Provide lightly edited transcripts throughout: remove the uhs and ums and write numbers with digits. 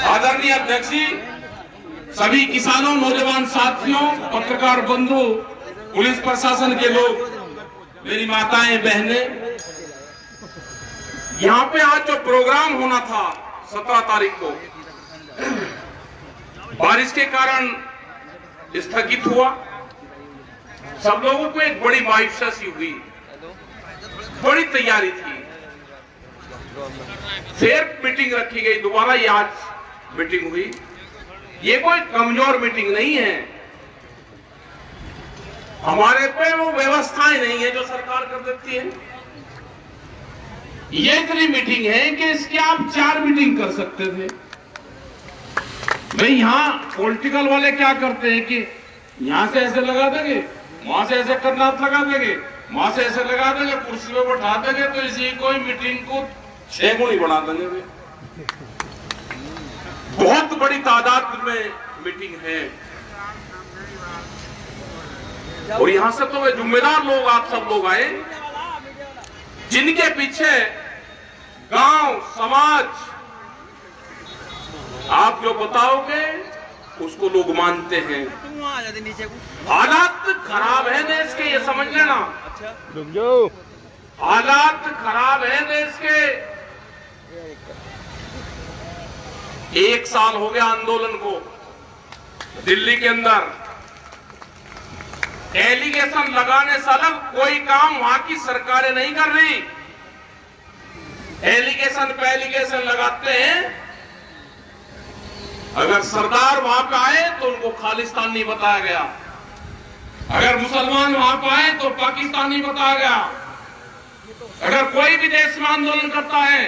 आदरणीय अध्यक्ष जी, सभी किसानों, नौजवान साथियों, पत्रकार बंधु, पुलिस प्रशासन के लोग, मेरी माताएं, बहनें, यहाँ पे आज जो प्रोग्राम होना था 17 तारीख को बारिश के कारण स्थगित हुआ। सब लोगों को एक बड़ी मायूसी सी हुई, बड़ी तैयारी थी। फिर मीटिंग रखी गई, दोबारा ये आज मीटिंग हुई। ये कोई कमजोर मीटिंग नहीं है, हमारे पे वो व्यवस्थाएं नहीं है जो सरकार कर देती है। ये इतनी मीटिंग है कि इसकी आप 4 मीटिंग कर सकते थे। भाई यहाँ पॉलिटिकल वाले क्या करते हैं कि यहां से ऐसे लगा देंगे, वहां से ऐसे करनाथ लगा देंगे, वहां से ऐसे लगा देंगे, कुर्सी पे बैठा देंगे, तो इसी कोई मीटिंग को 6 गुनी बढ़ा देंगे। बहुत बड़ी तादाद में मीटिंग है और यहां से तो वे जिम्मेदार लोग, आप सब लोग आए, जिनके पीछे गांव समाज, आप जो बताओगे उसको लोग मानते हैं। हालात खराब है देश के, ये समझ लेना। हालात खराब है देश के। 1 साल हो गया आंदोलन को। दिल्ली के अंदर एलिगेशन लगाने से अलग कोई काम वहां की सरकारें नहीं कर रही। एलिगेशन पे एलिगेशन लगाते हैं। अगर सरदार वहां पे आए तो उनको खालिस्तानी बताया गया, अगर मुसलमान वहां पे आए तो पाकिस्तानी बताया गया। अगर कोई भी देश में आंदोलन करता है,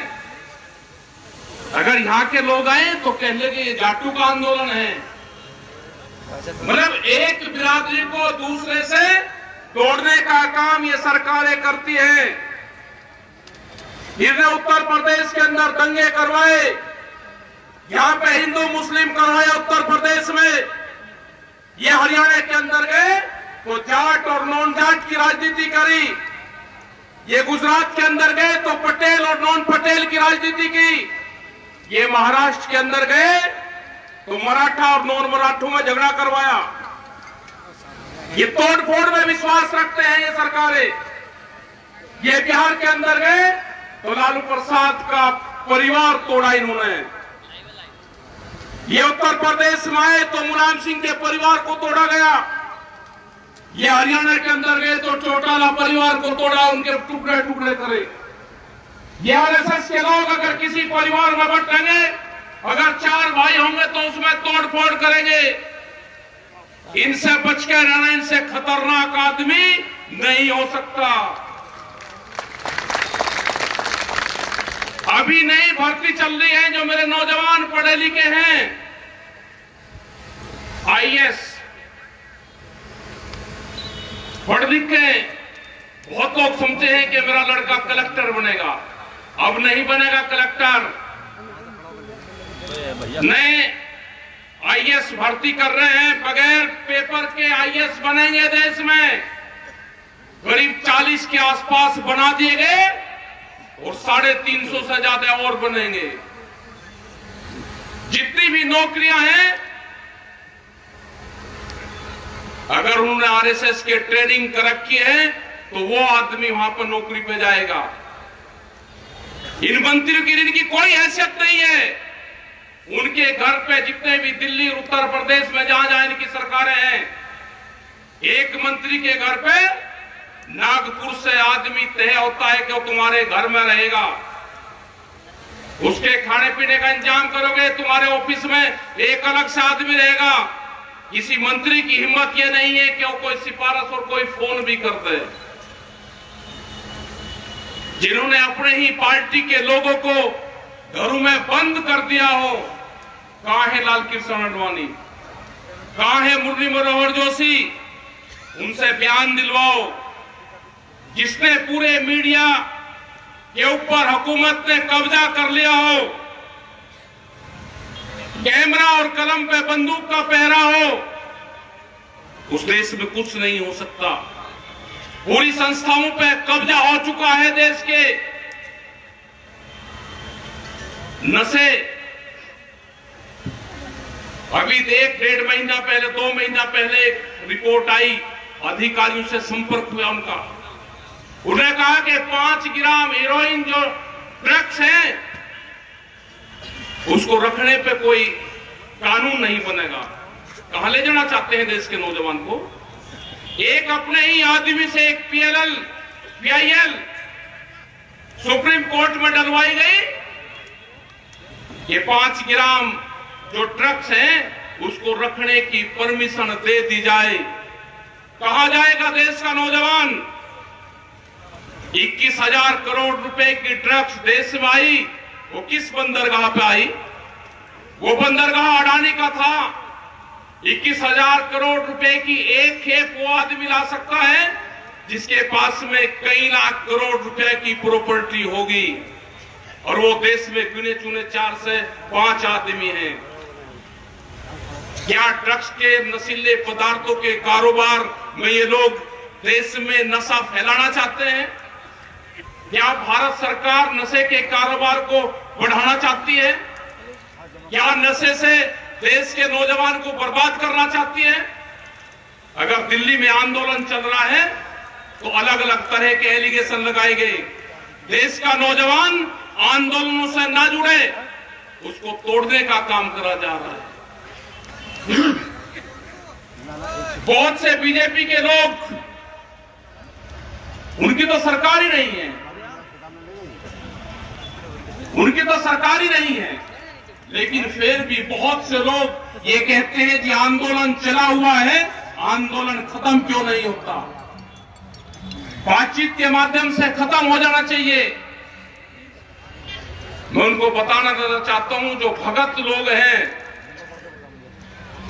अगर यहाँ के लोग आए तो कह लेंगे ये जाटू का आंदोलन है। मतलब एक बिरादरी को दूसरे से तोड़ने का काम ये सरकारें करती है। इन्होंने उत्तर प्रदेश के अंदर दंगे करवाए, यहां पे हिंदू मुस्लिम करवाए उत्तर प्रदेश में। ये हरियाणा के अंदर गए तो जाट और नॉन जाट की राजनीति करी। ये गुजरात के अंदर गए तो पटेल और नॉन पटेल की राजनीति की। ये महाराष्ट्र के अंदर गए तो मराठा और नॉन मराठों में झगड़ा करवाया। ये तोड़ फोड़ में विश्वास रखते हैं ये सरकारें। ये बिहार के अंदर गए तो लालू प्रसाद का परिवार तोड़ा इन्होंने। ये उत्तर प्रदेश में आए तो मुलायम सिंह के परिवार को तोड़ा गया। ये हरियाणा के अंदर गए तो चौटाला परिवार को तोड़ा, उनके टुकड़े टुकड़े करे। ये आरएसएस के लोग अगर किसी परिवार में बटेंगे, अगर 4 भाई होंगे तो उसमें तोड़ फोड़ करेंगे। इनसे बच के रहना, इनसे खतरनाक आदमी नहीं हो सकता। अभी नई भर्ती चल रही है, जो मेरे नौजवान पढ़े लिखे हैं, आईएएस पढ़ लिख के, बहुत लोग समझते हैं कि मेरा लड़का कलेक्टर बनेगा। अब नहीं बनेगा कलेक्टर। नए आईएएस भर्ती कर रहे हैं, बगैर पेपर के आईएएस बनेंगे देश में। करीब 40 के आसपास बना दिए गए और 350 से ज्यादा और बनेंगे। जितनी भी नौकरियां हैं, अगर उन्होंने आरएसएस के ट्रेनिंग कर रखी है तो वो आदमी वहां पर नौकरी पे जाएगा। इन मंत्रियों की इनकी कोई हैसियत नहीं है। उनके घर पे जितने भी दिल्ली उत्तर प्रदेश में जहां जहां इनकी सरकारें हैं, एक मंत्री के घर पे नागपुर से आदमी तय होता है कि वो तुम्हारे घर में रहेगा। उसके खाने पीने का इंतजाम करोगे, तुम्हारे ऑफिस में एक अलग से आदमी रहेगा। किसी मंत्री की हिम्मत ये नहीं है कि वो कोई सिफारिश और कोई फोन भी कर दे। जिन्होंने अपने ही पार्टी के लोगों को घरों में बंद कर दिया हो, कहां है लाल कृष्ण आडवाणी, कहां है मुरली मनोहर जोशी? उनसे बयान दिलवाओ। जिसने पूरे मीडिया के ऊपर हुकूमत ने कब्जा कर लिया हो, कैमरा और कलम पे बंदूक का पहरा हो, उस देश में कुछ नहीं हो सकता। पूरी संस्थाओं पे कब्जा हो चुका है देश के। नशे अभी 1-1.5 महीना पहले, 2 महीना पहले एक रिपोर्ट आई, अधिकारियों से संपर्क हुआ उनका, उन्होंने कहा कि 5 ग्राम हेरोइन जो ड्रग्स है उसको रखने पे कोई कानून नहीं बनेगा। कहां ले जाना चाहते हैं देश के नौजवान को? एक अपने ही आदमी से एक PIL सुप्रीम कोर्ट में डलवाई गई। ये 5 ग्राम जो ड्रग्स हैं उसको रखने की परमिशन दे दी जाए। कहा जाएगा देश का नौजवान? 21,000 करोड़ रुपए की ड्रग्स देश में आई, वो किस बंदरगाह पे आई? वो बंदरगाह अडानी का था। 21,000 करोड़ रुपए की एक खेप वो आदमी ला सकता है जिसके पास में कई लाख करोड़ रुपए की प्रॉपर्टी होगी, और वो देश में गिने चुने 4 से 5 आदमी हैं। क्या ड्रग्स के नशीले पदार्थों के कारोबार में ये लोग देश में नशा फैलाना चाहते हैं? क्या भारत सरकार नशे के कारोबार को बढ़ाना चाहती है? क्या नशे से देश के नौजवान को बर्बाद करना चाहती है? अगर दिल्ली में आंदोलन चल रहा है तो अलग अलग तरह के एलिगेशन लगाए गए। देश का नौजवान आंदोलनों से ना जुड़े, उसको तोड़ने का काम करा जा रहा है। बहुत से बीजेपी के लोग, उनकी तो सरकार ही नहीं है, उनकी तो सरकार ही नहीं है, लेकिन फिर भी बहुत से लोग ये कहते हैं कि आंदोलन चला हुआ है, आंदोलन खत्म क्यों नहीं होता? बातचीत के माध्यम से खत्म हो जाना चाहिए। मैं उनको बताना चाहता हूं, जो भगत लोग हैं,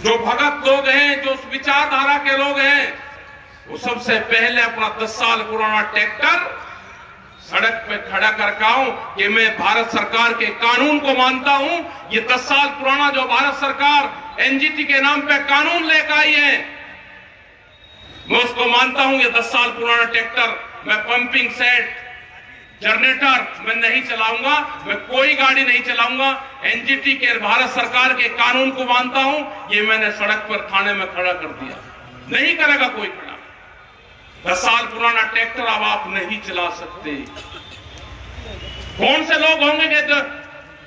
जो उस विचारधारा के लोग हैं, वो सबसे पहले अपना 10 साल पुराना ट्रैक्टर सड़क पे खड़ा करके आऊं कि मैं भारत सरकार के कानून को मानता हूं। ये 10 साल पुराना जो भारत सरकार NGT के नाम पे कानून लेकर आई है, मैं उसको मानता हूं। ये 10 साल पुराना ट्रैक्टर मैं पंपिंग सेट, जनरेटर मैं नहीं चलाऊंगा, मैं कोई गाड़ी नहीं चलाऊंगा। NGT के भारत सरकार के कानून को मानता हूं। ये मैंने सड़क पर थाने में खड़ा कर दिया, नहीं करेगा कोई खड़ा। 10 साल पुराना ट्रैक्टर अब आप नहीं चला सकते। कौन से लोग होंगे कि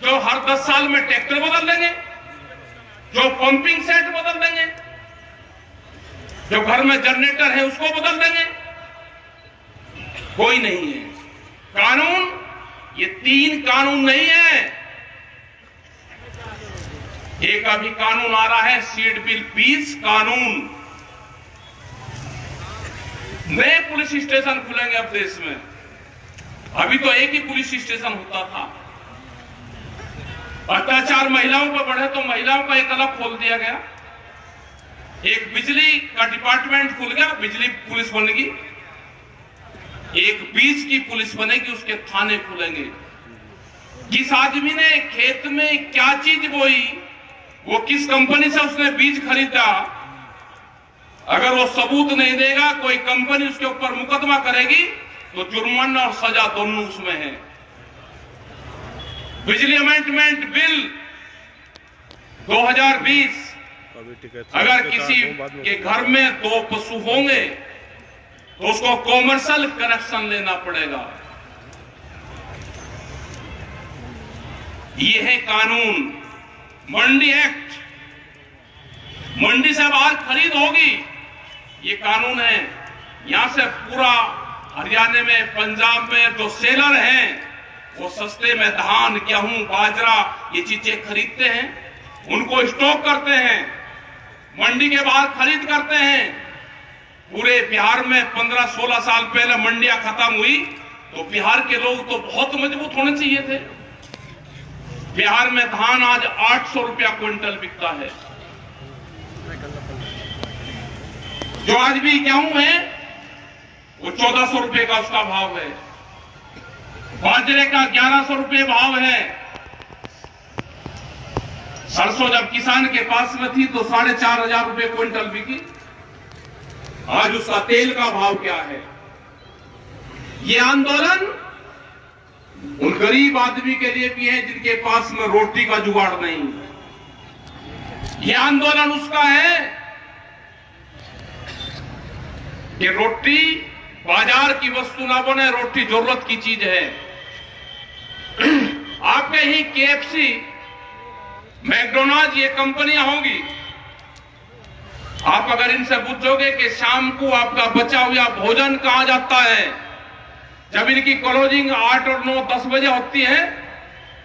जो हर 10 साल में ट्रैक्टर बदल देंगे, जो पंपिंग सेट बदल देंगे, जो घर में जनरेटर है उसको बदल देंगे? कोई नहीं है। कानून, ये 3 कानून नहीं है। एक अभी कानून आ रहा है सीड बिल 20 कानून। नए पुलिस स्टेशन खुलेंगे अब देश में। अभी तो एक ही पुलिस स्टेशन होता था। अत्याचार महिलाओं पर बढ़े तो महिलाओं का एक अलग खोल दिया गया। एक बिजली का डिपार्टमेंट खुल गया, बिजली पुलिस बनेगी। एक बीज की पुलिस बनेगी, उसके थाने खुलेंगे। जिस आदमी ने खेत में क्या चीज बोई, वो किस कंपनी से उसने बीज खरीदा, अगर वो सबूत नहीं देगा, कोई कंपनी उसके ऊपर मुकदमा करेगी तो जुर्माना और सजा दोनों उसमें है। बिजली अमेंडमेंट बिल 2020, अगर किसी के घर में 2 पशु होंगे तो उसको कॉमर्शियल कनेक्शन लेना पड़ेगा। ये है कानून। मंडी एक्ट, मंडी से बाहर खरीद होगी, ये कानून है। यहां से पूरा हरियाणा में, पंजाब में जो सेलर हैं वो सस्ते में धान, गेहूं, बाजरा ये चीजें खरीदते हैं, उनको स्टॉक करते हैं, मंडी के बाहर खरीद करते हैं। पूरे बिहार में 15-16 साल पहले मंडियां खत्म हुई तो बिहार के लोग तो बहुत मजबूत होने चाहिए थे। बिहार में धान आज 800 रुपया क्विंटल बिकता है। जो आज भी गेहूं है वो 1400 रुपए का उसका भाव है। बाजरे का 1100 रुपए भाव है। सरसों जब किसान के पास में थी तो 4,500 रुपए क्विंटल बिकी। आज उसका तेल का भाव क्या है? ये आंदोलन उन गरीब आदमी के लिए भी है जिनके पास में रोटी का जुगाड़ नहीं। यह आंदोलन उसका है कि रोटी बाजार की वस्तु ना बने, रोटी जरूरत की चीज है। आपके ही KFC, मैकडोनाल्ड, ये कंपनियां होंगी। आप अगर इनसे पूछोगे कि शाम को आपका बचा हुआ भोजन कहां जाता है, जब इनकी क्लोजिंग 8 और 9, 10 बजे होती है,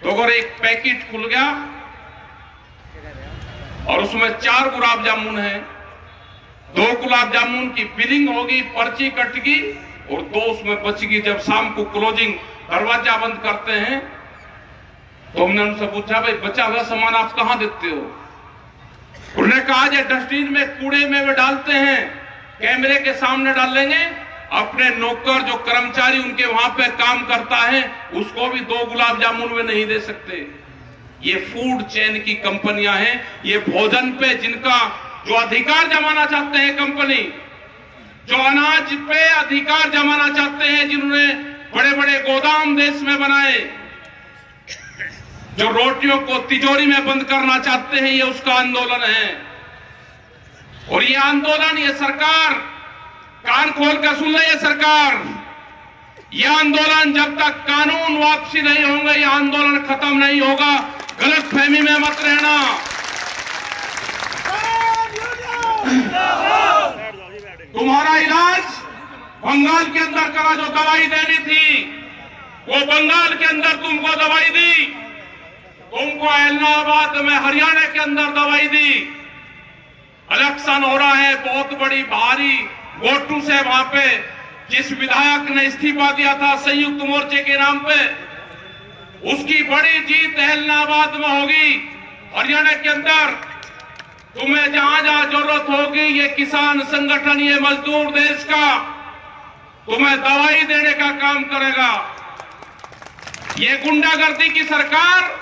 तो अगर एक पैकेट खुल गया और उसमें 4 गुलाब जामुन है, 2 गुलाब जामुन की बिलिंग होगी, पर्ची कटेगी और 2 उसमें बचेगी। जब शाम को क्लोजिंग दरवाजा बंद करते हैं तो हमने उनसे पूछा, भाई बचा हुआ सामान आप कहां देते हो? उन्होंने कहा जो डस्टबिन में, कूड़े में वे डालते हैं, कैमरे के सामने डालेंगे। अपने नौकर जो कर्मचारी उनके वहां पे काम करता है उसको भी 2 गुलाब जामुन में नहीं दे सकते। ये फूड चेन की कंपनियां हैं। ये भोजन पे जिनका जो अधिकार जमाना चाहते हैं कंपनी, जो अनाज पे अधिकार जमाना चाहते हैं, जिन्होंने बड़े बड़े गोदाम देश में बनाए, जो रोटियों को तिजोरी में बंद करना चाहते हैं, ये उसका आंदोलन है। और ये आंदोलन, ये सरकार कान खोल कर सुन ले, ये सरकार, यह आंदोलन जब तक कानून वापसी नहीं होंगे, यह आंदोलन खत्म नहीं होगा। गलतफहमी में मत रहना। तुम्हारा इलाज बंगाल के अंदर करा, जो दवाई देनी थी वो बंगाल के अंदर तुमको दवाई दी, तुमको इलाहाबाद में, हरियाणा के अंदर दवाई दी। इलेक्शन हो रहा है, बहुत बड़ी भारी वोटों से वहां पे जिस विधायक ने इस्तीफा दिया था संयुक्त मोर्चे के नाम पे, उसकी बड़ी जीत इलाहाबाद में होगी। हरियाणा के अंदर तुम्हें जहां जहां जरूरत होगी, ये किसान संगठन, ये मजदूर देश का तुम्हें दवाई देने का काम करेगा। ये गुंडागर्दी की सरकार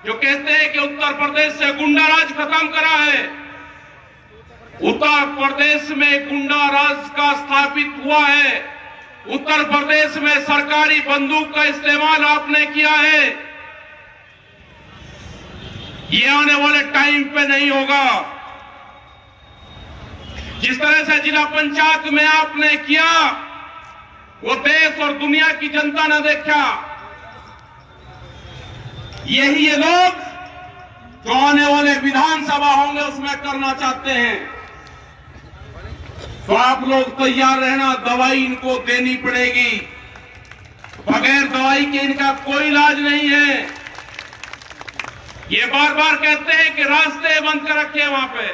जो कहते हैं कि उत्तर प्रदेश से गुंडा राज खत्म करा है, उत्तर प्रदेश में गुंडा राज का स्थापित हुआ है। उत्तर प्रदेश में सरकारी बंदूक का इस्तेमाल आपने किया है। ये आने वाले टाइम पे नहीं होगा। जिस तरह से जिला पंचायत में आपने किया, वो देश और दुनिया की जनता ने देखा। यही ये लोग जो आने वाले विधानसभा होंगे उसमें करना चाहते हैं। तो आप लोग तैयार रहना, दवाई इनको देनी पड़ेगी। बगैर दवाई के इनका कोई इलाज नहीं है। ये बार बार कहते हैं कि रास्ते बंद कर रखे वहां पे।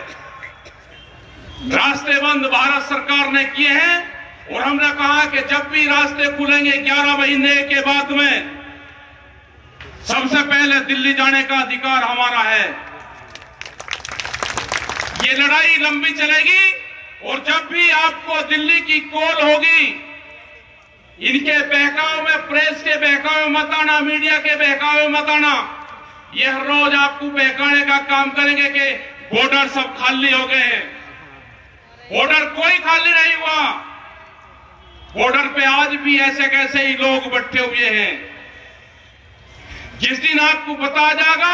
रास्ते बंद भारत सरकार ने किए हैं और हमने कहा कि जब भी रास्ते खुलेंगे 11 महीने के बाद में, सबसे पहले दिल्ली जाने का अधिकार हमारा है। ये लड़ाई लंबी चलेगी और जब भी आपको दिल्ली की कॉल होगी, इनके बहकाव में, प्रेस के बहकाव में मत आना, मीडिया के बहकाव में मत आना। ये हर रोज आपको बहकाने का काम करेंगे कि बॉर्डर सब खाली हो गए हैं। बॉर्डर कोई खाली नहीं हुआ। बॉर्डर पे आज भी ऐसे कैसे ही लोग बैठे हुए हैं। जिस दिन आपको बता जाएगा,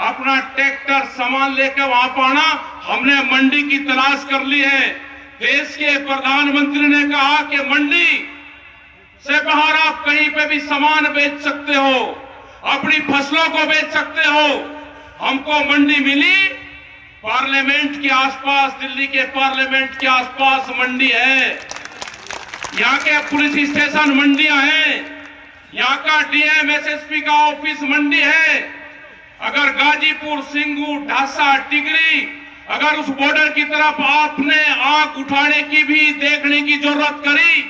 अपना ट्रैक्टर सामान लेकर वहां पाना। हमने मंडी की तलाश कर ली है। देश के प्रधानमंत्री ने कहा कि मंडी से बाहर आप कहीं पे भी सामान बेच सकते हो, अपनी फसलों को बेच सकते हो। हमको मंडी मिली पार्लियामेंट के आसपास, दिल्ली के पार्लियामेंट के आसपास मंडी है। यहाँ के पुलिस स्टेशन मंडियां हैं, यहाँ का डीएम एसएसपी का ऑफिस मंडी है। अगर गाजीपुर, सिंगू, ढासा, टिगरी, अगर उस बॉर्डर की तरफ आपने आंख उठाने की भी, देखने की जरूरत करी,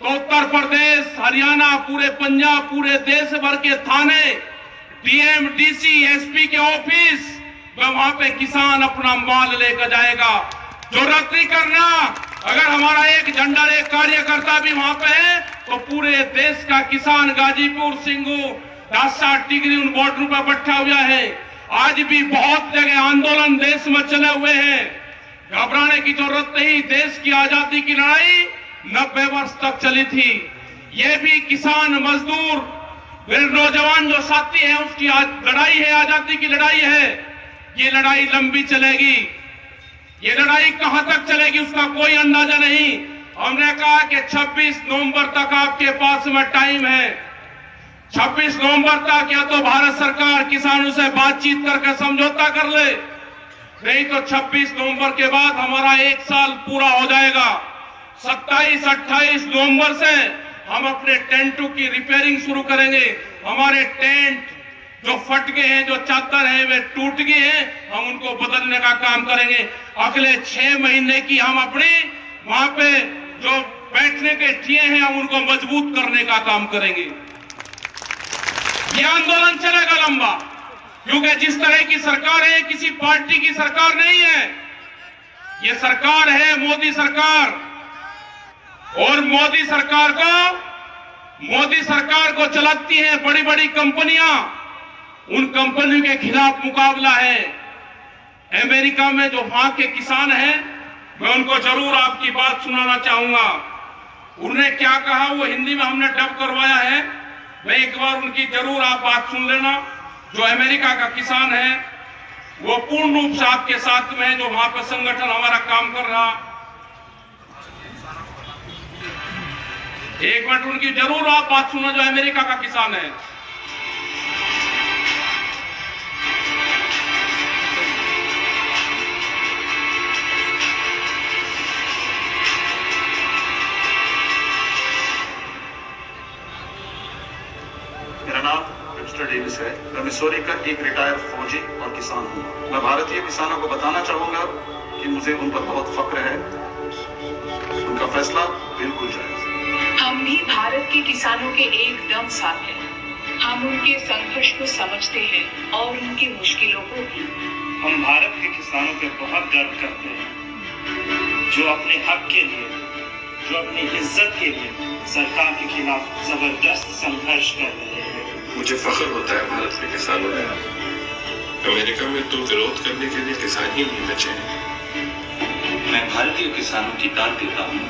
तो उत्तर प्रदेश, हरियाणा, पूरे पंजाब, पूरे देश भर के थाने, डीएम, डीसी, एसपी के ऑफिस, वहां पे किसान अपना माल लेकर जाएगा। जरूरत नहीं करना, अगर हमारा एक झंडा, एक कार्यकर्ता भी वहां पे है, तो पूरे देश का किसान गाजीपुर, सिंगू, ढासा, टिगरी उन बॉर्डरों पर बैठा हुआ है। आज भी बहुत जगह आंदोलन देश में चले हुए हैं। घबराने की जरूरत नहीं। देश की आजादी की लड़ाई 90 वर्ष तक चली थी। ये भी किसान, मजदूर मेरे नौजवान जो साथी हैं, उसकी आज लड़ाई है, आजादी की लड़ाई है। ये लड़ाई लंबी चलेगी। ये लड़ाई कहां तक चलेगी उसका कोई अंदाजा नहीं। हमने कहा कि 26 नवंबर तक आपके पास में टाइम है। 26 नवंबर तक या तो भारत सरकार किसानों से बातचीत करके समझौता कर ले, नहीं तो 26 नवंबर के बाद हमारा 1 साल पूरा हो जाएगा। 27-28 नवंबर से हम अपने टेंटों की रिपेयरिंग शुरू करेंगे। हमारे टेंट जो फट गए हैं, जो चादर है वे टूट गए हैं, हम उनको बदलने का काम करेंगे। अगले 6 महीने की हम अपनी वहां पे जो बैठने के ठिए हैं, हम उनको मजबूत करने का काम करेंगे। यह आंदोलन चलेगा लंबा, क्योंकि जिस तरह की सरकार है, किसी पार्टी की सरकार नहीं है। यह सरकार है मोदी सरकार, और मोदी सरकार को चलाती हैं बड़ी बड़ी कंपनियां। उन कंपनियों के खिलाफ मुकाबला है। अमेरिका में जो वहां के किसान हैं, मैं उनको जरूर आपकी बात सुनाना चाहूंगा। उन्होंने क्या कहा वो हिंदी में हमने डब करवाया है, मैं एक बार उनकी जरूर आप बात सुन लेना। जो अमेरिका का किसान है वो पूर्ण रूप से आपके साथ में है, जो वहां पर संगठन हमारा काम कर रहा। एक मिनट उनकी जरूर आप बात सुनो, जो अमेरिका का किसान है। मेरा नाम मिस्टर डेविस है। मैं मिसौरी का एक रिटायर्ड फौजी और किसान हूँ। मैं भारतीय किसानों को बताना चाहूंगा कि मुझे उन पर बहुत फक्र है। उनका फैसला बिल्कुल जायज है। हम भी भारत के किसानों के एकदम साथ हैं। हम उनके संघर्ष को समझते हैं और उनकी मुश्किलों को भी। हम भारत के किसानों पे बहुत गर्व करते हैं, जो अपने हक के लिए, जो अपनी इज्जत के लिए सरकार के खिलाफ जबरदस्त संघर्ष कर रहे हैं। मुझे फख्र होता है भारत के किसानों में। अमेरिका में तो विरोध करने के लिए किसान ही नहीं बचे हैं। मैं भारतीय किसानों की दाद देता हूँ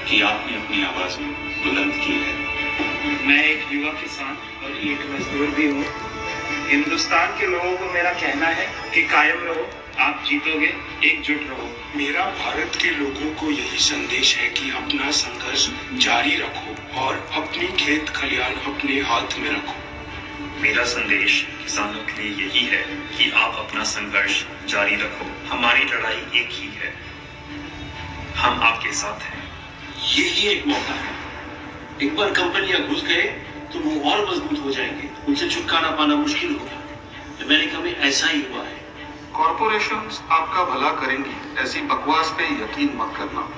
कि आपने अपनी आवाज बुलंद की है। मैं एक युवा किसान और एक मजदूर भी हूँ। हिंदुस्तान के लोगों को मेरा कहना है कि कायम रहो, आप जीतोगे, एकजुट रहो। मेरा भारत के लोगों को यही संदेश है कि अपना संघर्ष जारी रखो और अपनी खेत खलियान अपने हाथ में रखो। मेरा संदेश किसानों के लिए यही है कि आप अपना संघर्ष जारी रखो। हमारी लड़ाई एक ही है, हम आपके साथ हैं। यही एक मौका है। एक बार कंपनियां घुस गए तो वो और मजबूत हो जाएंगे, उनसे छुटकारा पाना मुश्किल होगा। अमेरिका में ऐसा ही हुआ है। कॉरपोरेशंस आपका भला करेंगी, ऐसी बकवास पे यकीन मत करना।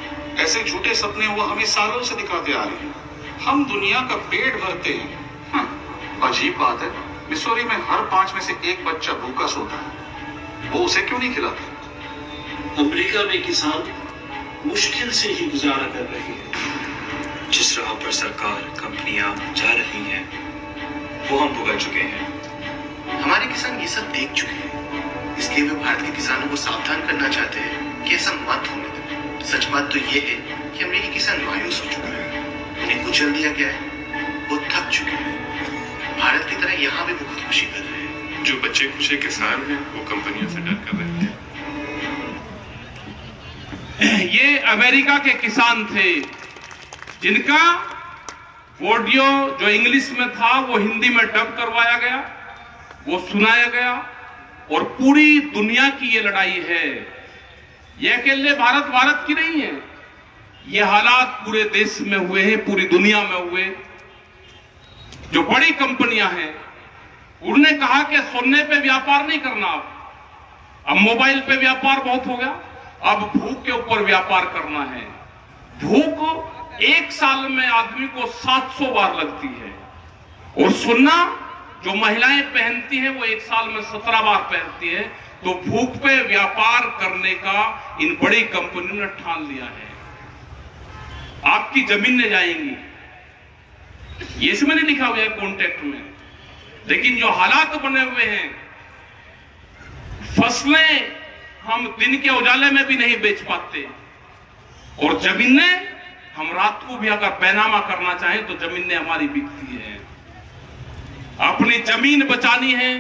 ऐसे झूठे सपने वो हमें सालों से दिखाते आ रहे हैं। हम दुनिया का पेट भरते हैं। अजीब बात है, मिसौरी में हर 5 में से 1 बच्चा भूखा सोता है। वो उसे क्यों नहीं खिलाते? अमेरिका में किसान मुश्किल से ही गुजारा कर रहे हैं। जिस राह पर सरकार, कंपनियां जा रही हैं, वो हम भुगत चुके हैं। हमारे किसान ये सब देख चुके हैं, इसलिए वे भारत के किसानों को सावधान करना चाहते हैं कि ऐसा मत होने दें। सच बात तो ये है कि अमेरिकी किसान मायूस हो चुका है, उन्हें कुचल दिया गया है, वो थक चुके हैं। भारत की तरह यहाँ भी वो खुदकुशी कर रहे हैं। जो बच्चे खुशे किसान हैं वो कंपनियों से डर कर रहे थे। ये अमेरिका के किसान थे जिनका ऑडियो जो इंग्लिश में था वो हिंदी में डब करवाया गया, वो सुनाया गया। और पूरी दुनिया की ये लड़ाई है। ये अकेले भारत की नहीं है। ये हालात पूरे देश में हुए हैं, पूरी दुनिया में हुए। जो बड़ी कंपनियां हैं उन्होंने कहा कि सोने पे व्यापार नहीं करना, अब मोबाइल पे व्यापार बहुत हो गया, अब भूख के ऊपर व्यापार करना है। भूख 1 साल में आदमी को 700 बार लगती है, और सोना जो महिलाएं पहनती हैं वो 1 साल में 17 बार पहनती है। तो भूख पे व्यापार करने का इन बड़ी कंपनियों ने ठान लिया है। आपकी जमीनें जाएंगी, ये इसमें नहीं लिखा हुआ है कॉन्ट्रैक्ट में, लेकिन जो हालात बने हुए हैं, फसलें हम दिन के उजाले में भी नहीं बेच पाते, और जमीनें हम रात को भी अगर पैनामा करना चाहें तो जमीनें हमारी बिकती है। अपनी जमीन बचानी है,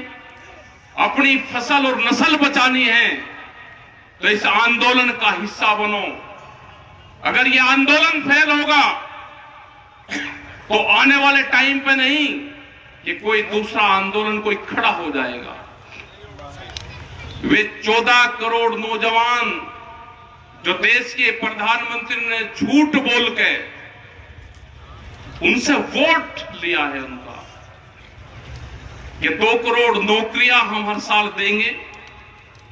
अपनी फसल और नस्ल बचानी है, तो इस आंदोलन का हिस्सा बनो। अगर ये आंदोलन फेल होगा तो आने वाले टाइम पे नहीं कि कोई दूसरा आंदोलन कोई खड़ा हो जाएगा। वे 14 करोड़ नौजवान जो देश के प्रधानमंत्री ने झूठ बोल के उनसे वोट लिया है उनका, ये 2 करोड़ नौकरियां हम हर साल देंगे,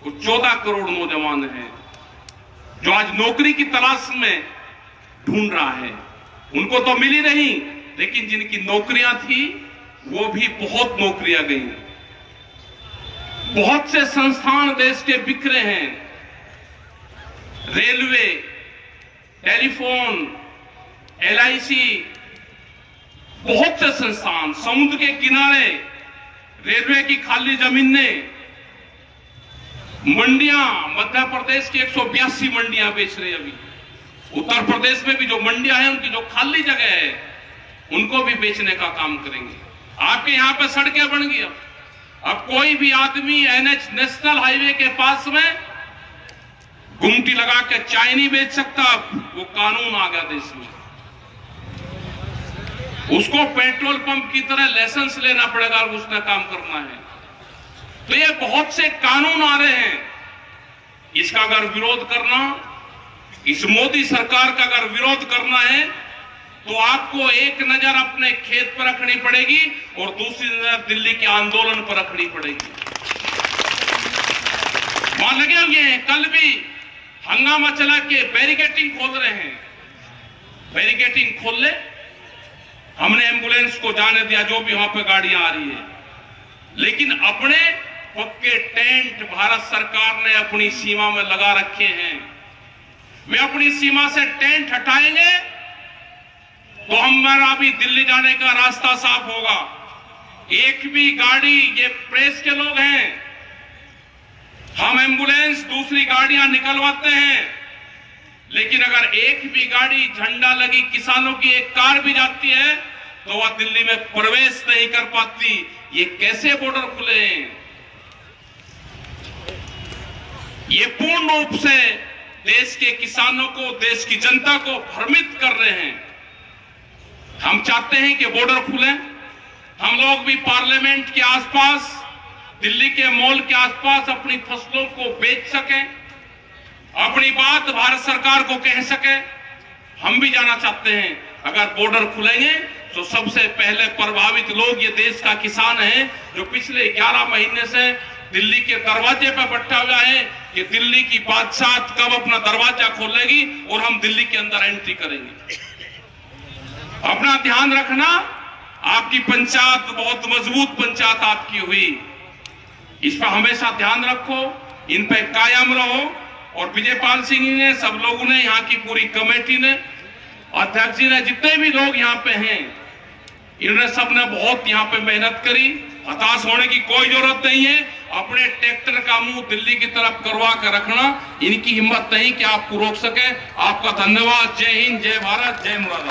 वो 14 करोड़ नौजवान हैं जो आज नौकरी की तलाश में ढूंढ रहा है। उनको तो मिली नहीं, लेकिन जिनकी नौकरियां थी वो भी बहुत नौकरियां गई। बहुत से संस्थान देश के बिखरे हैं, रेलवे, टेलीफोन, LIC, बहुत से संस्थान, समुद्र के किनारे रेलवे की खाली जमीनें, मंडियां, मध्य प्रदेश की 182 मंडियां बेच रहे हैं अभी। उत्तर प्रदेश में भी जो मंडियां हैं उनकी जो खाली जगह है उनको भी बेचने का काम करेंगे। आपके यहां पे सड़कें बन गई, अब कोई भी आदमी NH नेशनल हाईवे के पास में गुमटी लगा के चाय नहीं बेच सकता। वो कानून आ गया देश में, उसको पेट्रोल पंप की तरह लाइसेंस लेना पड़ेगा और उसने काम करना है। तो ये बहुत से कानून आ रहे हैं, इसका अगर विरोध करना, इस मोदी सरकार का अगर विरोध करना है तो आपको एक नजर अपने खेत पर रखनी पड़ेगी और दूसरी नजर दिल्ली के आंदोलन पर रखनी पड़ेगी। वहां लगे हुए हैं, कल भी हंगामा चला के बैरिकेटिंग खोल रहे हैं। बैरिकेटिंग खोल ले, हमने एम्बुलेंस को जाने दिया जो भी वहां पे गाड़ियां आ रही है, लेकिन अपने पक्के टेंट भारत सरकार ने अपनी सीमा में लगा रखे हैं। वे अपनी सीमा से टेंट हटाएंगे तो हमारा भी दिल्ली जाने का रास्ता साफ होगा। एक भी गाड़ी, ये प्रेस के लोग हैं, हम एम्बुलेंस दूसरी गाड़ियां निकलवाते हैं, लेकिन अगर एक भी गाड़ी झंडा लगी किसानों की एक कार भी जाती है तो वह दिल्ली में प्रवेश नहीं कर पाती। ये कैसे बॉर्डर खुले हैं? ये पूर्ण रूप से देश के किसानों को, देश की जनता को भ्रमित कर रहे हैं। हम चाहते हैं कि बॉर्डर खुले, हम लोग भी पार्लियामेंट के आसपास, दिल्ली के मॉल के आसपास अपनी फसलों को बेच सकें, अपनी बात भारत सरकार को कह सके। हम भी जाना चाहते हैं। अगर बॉर्डर खुलेंगे तो सबसे पहले प्रभावित लोग ये देश का किसान है, जो पिछले 11 महीने से दिल्ली के दरवाजे पर बैठा हुआ है कि दिल्ली की बादशाह कब अपना दरवाजा खोलेगी और हम दिल्ली के अंदर एंट्री करेंगे। अपना ध्यान रखना, आपकी पंचायत बहुत मजबूत पंचायत आपकी हुई, इस पर हमेशा ध्यान रखो, इन पे कायम रहो। और विजयपाल सिंह जी ने, सब लोगों ने, यहाँ की पूरी कमेटी ने, अध्यक्ष जी ने, जितने भी लोग यहाँ पे हैं, इन्होंने सबने बहुत यहाँ पे मेहनत करी। हताश होने की कोई जरूरत नहीं है। अपने ट्रैक्टर का मुंह दिल्ली की तरफ करवा कर रखना, इनकी हिम्मत नहीं कि आपको रोक सके। आपका धन्यवाद। जय हिंद, जय भारत, जय मुरादाबाद।